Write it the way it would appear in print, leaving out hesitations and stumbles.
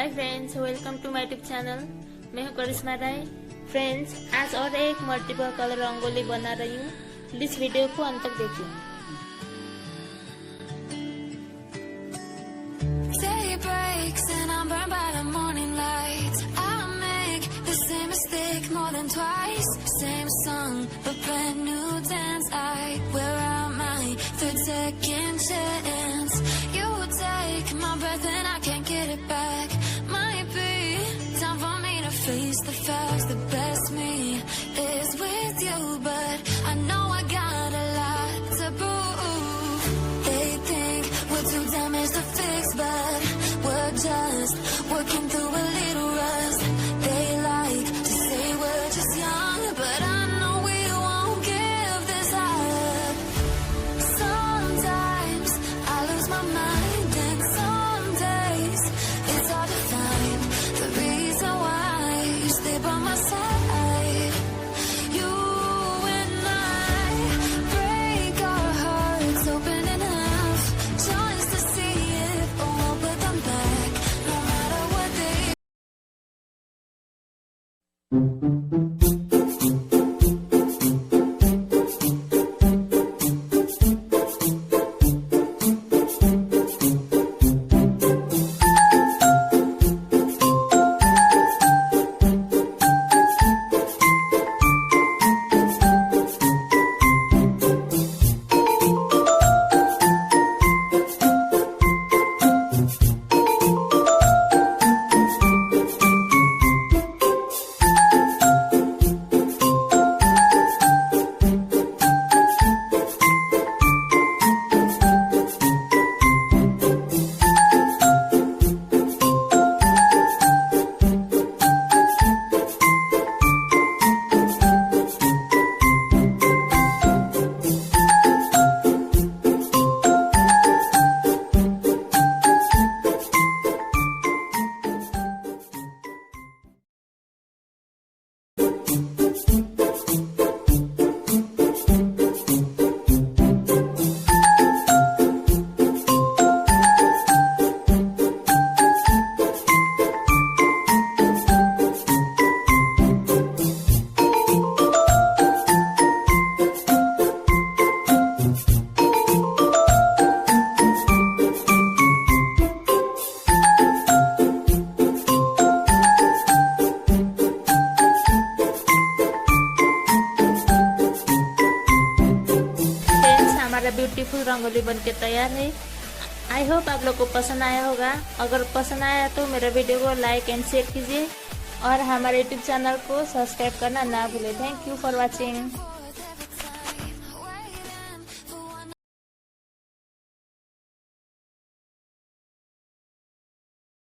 Hi friends, welcome to my YouTube channel. मैं हूं करिश्मा राय। Friends, आज और एक मल्टीपल कलर रंगोली बना रही हूँ। प्लीज वीडियो को अंत तक देखिए। Day breaks and I'm burned by the morning light. I make the same mistake more than twice. Same song, but brand new dance. I wear out my third second chance. You take my breath and I can't get it back. Might be time for me to face the facts. The best me is with you, but I know I got a lot to prove. They think we're too damaged to fix, but we're just working through a little rust. They like to say we're just young, but I know we won't give this up. Sometimes I lose my mind, and some days it's hard to find the reason why you stay by my side. You and I break our hearts open in half, just to see if we'll put them back, no matter what they. हमारा beautiful rangoli बनके तैयार है। I hope आप लोग को पसंद आया होगा। अगर पसंद आया तो मेरा वीडियो को लाइक एंड शेयर कीजिए और हमारे यूट्यूब चैनल को सब्सक्राइब करना ना भूलें। Thank you for watching.